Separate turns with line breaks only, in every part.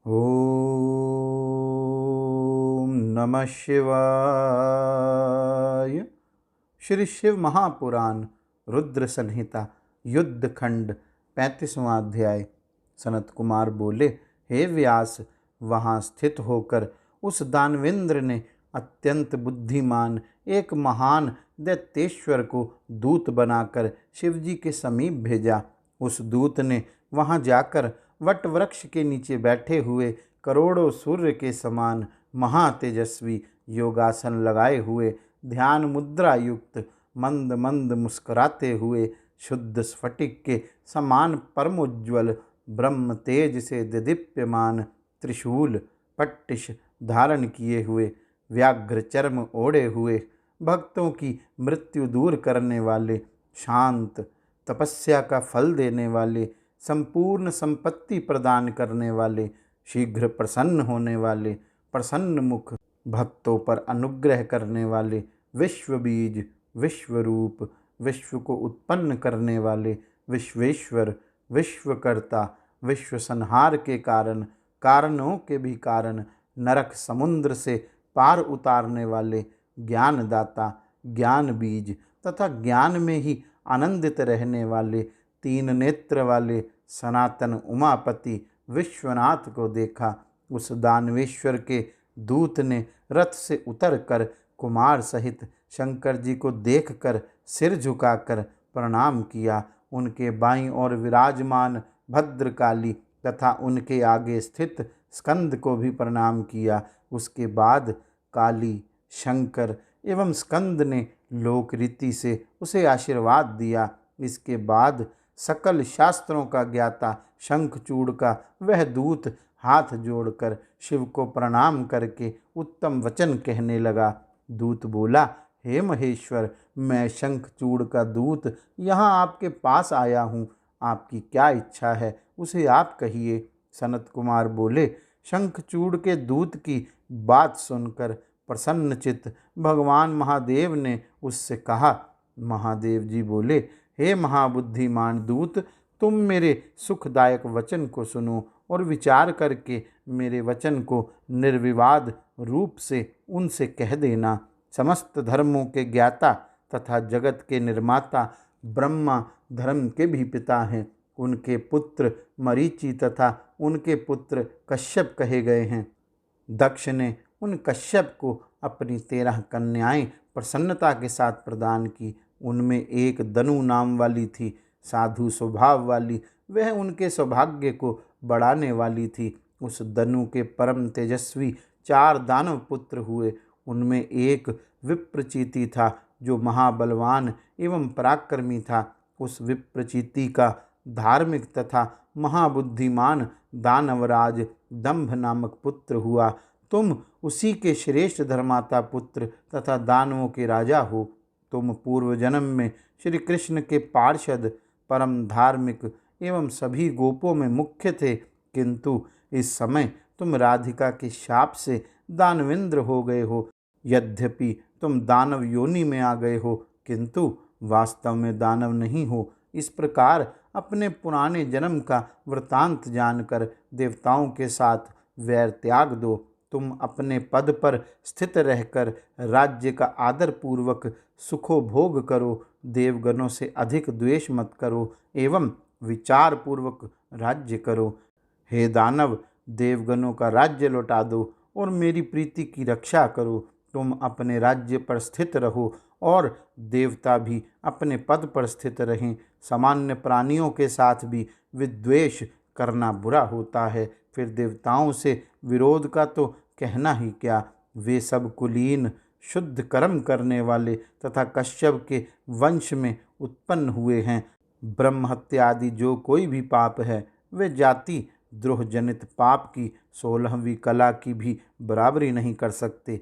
ओम नमः शिवाय। श्री शिव महापुराण रुद्र संहिता युद्ध खंड 35वां अध्याय। सनत कुमार बोले, हे व्यास, वहाँ स्थित होकर उस दानवेंद्र ने अत्यंत बुद्धिमान एक महान दैत्येश्वर को दूत बनाकर शिवजी के समीप भेजा। उस दूत ने वहाँ जाकर वट वृक्ष के नीचे बैठे हुए करोड़ों सूर्य के समान महातेजस्वी योगासन लगाए हुए ध्यान मुद्रा युक्त मंद मंद मुस्कुराते हुए शुद्ध स्फटिक के समान परमोज्ज्वल ब्रह्म तेज से दिदीप्यमान त्रिशूल पट्टिश धारण किए हुए व्याघ्र चर्म ओढ़े हुए भक्तों की मृत्यु दूर करने वाले शांत तपस्या का फल देने वाले संपूर्ण संपत्ति प्रदान करने वाले शीघ्र प्रसन्न होने वाले प्रसन्न मुख भक्तों पर अनुग्रह करने वाले विश्व बीज विश्वरूप विश्व को उत्पन्न करने वाले विश्वेश्वर विश्वकर्ता विश्व संहार के कारण कारणों के भी कारण नरक समुद्र से पार उतारने वाले ज्ञानदाता ज्ञान बीज तथा ज्ञान में ही आनंदित रहने वाले तीन नेत्र वाले सनातन उमापति विश्वनाथ को देखा। उस दानवेश्वर के दूत ने रथ से उतरकर कुमार सहित शंकर जी को देखकर सिर झुकाकर प्रणाम किया। उनके बाईं ओर विराजमान भद्रकाली तथा उनके आगे स्थित स्कंद को भी प्रणाम किया। उसके बाद काली शंकर एवं स्कंद ने लोक रीति से उसे आशीर्वाद दिया। इसके बाद सकल शास्त्रों का ज्ञाता शंखचूड़ का वह दूत हाथ जोड़कर शिव को प्रणाम करके उत्तम वचन कहने लगा। दूत बोला, हे महेश्वर, मैं शंखचूड़ का दूत यहाँ आपके पास आया हूँ। आपकी क्या इच्छा है उसे आप कहिए। सनत कुमार बोले, शंखचूड़ के दूत की बात सुनकर प्रसन्नचित्त भगवान महादेव ने उससे कहा। महादेव जी बोले, हे महाबुद्धिमान दूत, तुम मेरे सुखदायक वचन को सुनो और विचार करके मेरे वचन को निर्विवाद रूप से उनसे कह देना। समस्त धर्मों के ज्ञाता तथा जगत के निर्माता ब्रह्मा धर्म के भी पिता हैं। उनके पुत्र मरीचि तथा उनके पुत्र कश्यप कहे गए हैं। दक्ष ने उन कश्यप को अपनी 13 कन्याएं प्रसन्नता के साथ प्रदान की। उनमें एक दनु नाम वाली थी, साधु स्वभाव वाली। वह उनके सौभाग्य को बढ़ाने वाली थी। उस दनु के परम तेजस्वी 4 दानव पुत्र हुए। उनमें एक विप्रचीति था जो महाबलवान एवं पराक्रमी था। उस विप्रचीति का धार्मिक तथा महाबुद्धिमान दानवराज दंभ नामक पुत्र हुआ। तुम उसी के श्रेष्ठ धर्माता पुत्र तथा दानवों के राजा हो। तुम पूर्व जन्म में श्री कृष्ण के पार्षद परम धार्मिक एवं सभी गोपों में मुख्य थे, किंतु इस समय तुम राधिका के शाप से दानवेंद्र हो गए हो। यद्यपि तुम दानव योनि में आ गए हो, किंतु वास्तव में दानव नहीं हो। इस प्रकार अपने पुराने जन्म का वृतांत जानकर देवताओं के साथ वैर त्याग दो। तुम अपने पद पर स्थित रहकर राज्य का आदर पूर्वक सुखोभोग करो। देवगणों से अधिक द्वेष मत करो एवं विचार पूर्वक राज्य करो। हे दानव, देवगणों का राज्य लौटा दो और मेरी प्रीति की रक्षा करो। तुम अपने राज्य पर स्थित रहो और देवता भी अपने पद पर स्थित रहें। सामान्य प्राणियों के साथ भी विद्वेष करना बुरा होता है। फिर देवताओं से विरोध का तो कहना ही क्या। वे सब कुलीन शुद्ध कर्म करने वाले तथा कश्यप के वंश में उत्पन्न हुए हैं। ब्रह्म हत्या आदि जो कोई भी पाप है, वे जाति द्रोह जनित पाप की 16वीं कला की भी बराबरी नहीं कर सकते।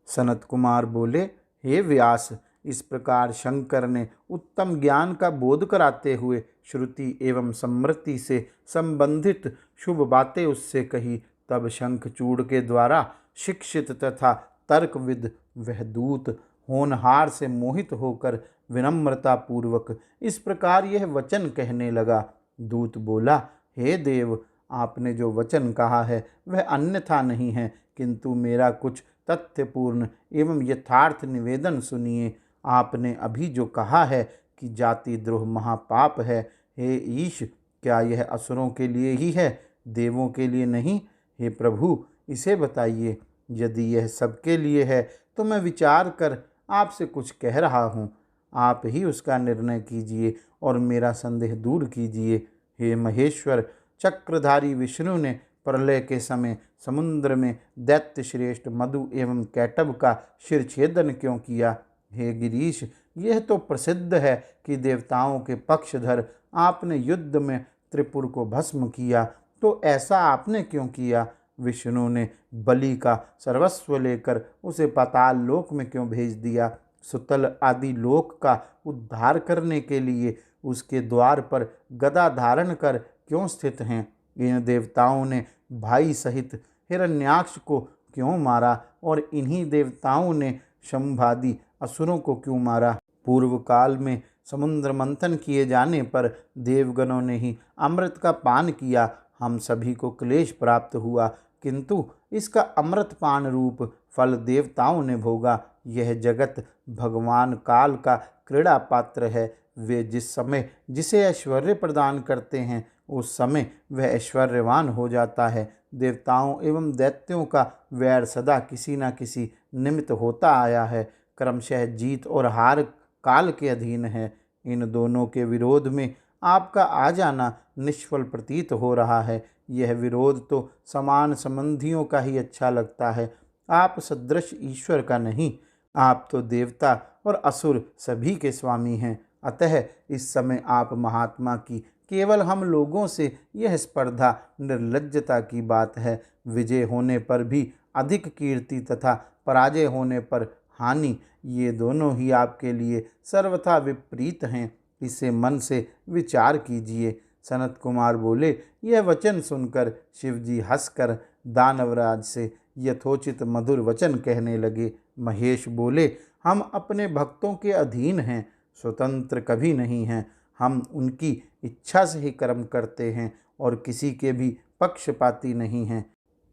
सनत कुमार बोले, हे व्यास, इस प्रकार शंकर ने उत्तम ज्ञान का बोध कराते हुए श्रुति एवं स्मृति से संबंधित शुभ बातें उससे कही। तब शंखचूड़ के द्वारा शिक्षित तथा तर्कविद वह दूत होनहार से मोहित होकर विनम्रता पूर्वक इस प्रकार यह वचन कहने लगा। दूत बोला, हे देव, आपने जो वचन कहा है वह अन्यथा नहीं है, किंतु मेरा कुछ तथ्यपूर्ण एवं यथार्थ निवेदन सुनिए। आपने अभी जो कहा है कि जाति द्रोह महापाप है, हे ईश, क्या यह असुरों के लिए ही है, देवों के लिए नहीं? हे प्रभु, इसे बताइए। यदि यह सबके लिए है तो मैं विचार कर आपसे कुछ कह रहा हूँ, आप ही उसका निर्णय कीजिए और मेरा संदेह दूर कीजिए। हे महेश्वर, चक्रधारी विष्णु ने प्रलय के समय समुद्र में दैत्य श्रेष्ठ मधु एवं कैटभ का शिरछेदन क्यों किया? हे गिरीश, यह तो प्रसिद्ध है कि देवताओं के पक्षधर आपने युद्ध में त्रिपुर को भस्म किया, तो ऐसा आपने क्यों किया? विष्णु ने बलि का सर्वस्व लेकर उसे पाताल लोक में क्यों भेज दिया? सुतल आदि लोक का उद्धार करने के लिए उसके द्वार पर गदा धारण कर क्यों स्थित हैं? इन देवताओं ने भाई सहित हिरण्याक्ष को क्यों मारा और इन्हीं देवताओं ने शंभादि असुरों को क्यों मारा? पूर्व काल में समुद्र मंथन किए जाने पर देवगणों ने ही अमृत का पान किया, हम सभी को क्लेश प्राप्त हुआ, किंतु इसका अमृत पान रूप फल देवताओं ने भोगा। यह जगत भगवान काल का क्रीड़ा पात्र है। वे जिस समय जिसे ऐश्वर्य प्रदान करते हैं उस समय वह ऐश्वर्यवान हो जाता है। देवताओं एवं दैत्यों का वैर सदा किसी न किसी निमित्त होता आया है। क्रमशः जीत और हार काल के अधीन है। इन दोनों के विरोध में आपका आ जाना निष्फल प्रतीत हो रहा है। यह विरोध तो समान संबंधियों का ही अच्छा लगता है, आप सदृश ईश्वर का नहीं। आप तो देवता और असुर सभी के स्वामी हैं। अतः इस समय आप महात्मा की केवल हम लोगों से यह स्पर्धा निर्लज्जता की बात है। विजय होने पर भी अधिक कीर्ति तथा पराजय होने पर हानि, ये दोनों ही आपके लिए सर्वथा विपरीत हैं। इसे मन से विचार कीजिए। सनत कुमार बोले। यह वचन सुनकर शिवजी हंसकर दानवराज से यथोचित मधुर वचन कहने लगे। महेश बोले, हम अपने भक्तों के अधीन हैं, स्वतंत्र कभी नहीं हैं। हम उनकी इच्छा से ही कर्म करते हैं और किसी के भी पक्षपाती नहीं हैं।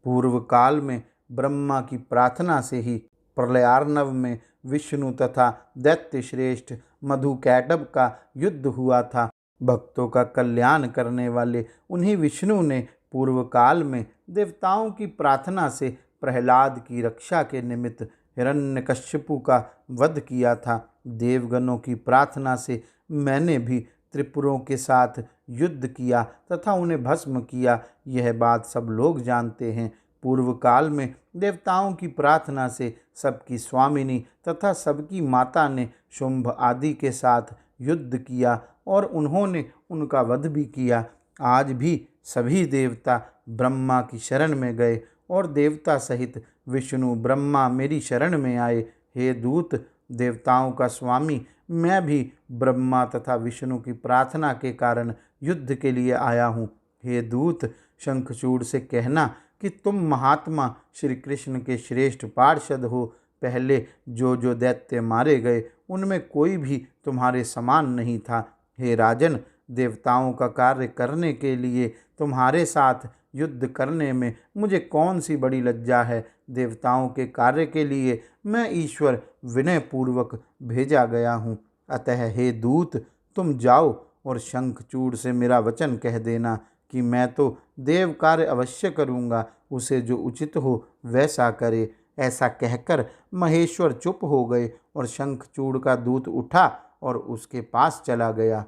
पूर्व काल में ब्रह्मा की प्रार्थना से ही प्रलयार्णव में विष्णु तथा दैत्य श्रेष्ठ मधु कैटभ का युद्ध हुआ था। भक्तों का कल्याण करने वाले उन्हीं विष्णु ने पूर्व काल में देवताओं की प्रार्थना से प्रहलाद की रक्षा के निमित्त हिरण्यकश्यपु का वध किया था। देवगणों की प्रार्थना से मैंने भी त्रिपुरों के साथ युद्ध किया तथा उन्हें भस्म किया। यह बात सब लोग जानते हैं। पूर्व काल में देवताओं की प्रार्थना से सबकी स्वामिनी तथा सबकी माता ने शुंभ आदि के साथ युद्ध किया और उन्होंने उनका वध भी किया। आज भी सभी देवता ब्रह्मा की शरण में गए और देवता सहित विष्णु ब्रह्मा मेरी शरण में आए। हे दूत, देवताओं का स्वामी मैं भी ब्रह्मा तथा विष्णु की प्रार्थना के कारण युद्ध के लिए आया हूँ। हे दूत, शंखचूड़ से कहना कि तुम महात्मा श्री कृष्ण के श्रेष्ठ पार्षद हो। पहले जो जो दैत्य मारे गए उनमें कोई भी तुम्हारे समान नहीं था। हे राजन, देवताओं का कार्य करने के लिए तुम्हारे साथ युद्ध करने में मुझे कौन सी बड़ी लज्जा है। देवताओं के कार्य के लिए मैं ईश्वर विनय पूर्वक भेजा गया हूँ। अतः हे दूत, तुम जाओ और शंखचूड़ से मेरा वचन कह देना कि मैं तो देव कार्य अवश्य करूँगा, उसे जो उचित हो वैसा करे। ऐसा कहकर महेश्वर चुप हो गए और शंखचूड़ का दूत उठा और उसके पास चला गया।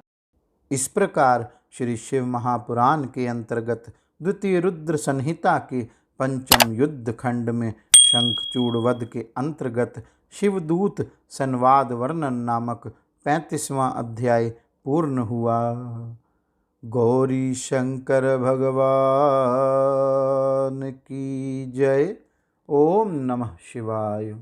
इस प्रकार श्री शिव महापुराण के अंतर्गत द्वितीय रुद्र संहिता के पंचम युद्ध खंड में शंखचूड़ वध के अंतर्गत शिवदूत संवाद वर्णन नामक 35वां अध्याय पूर्ण हुआ। गौरी शंकर भगवान की जय। ओम नमः शिवाय।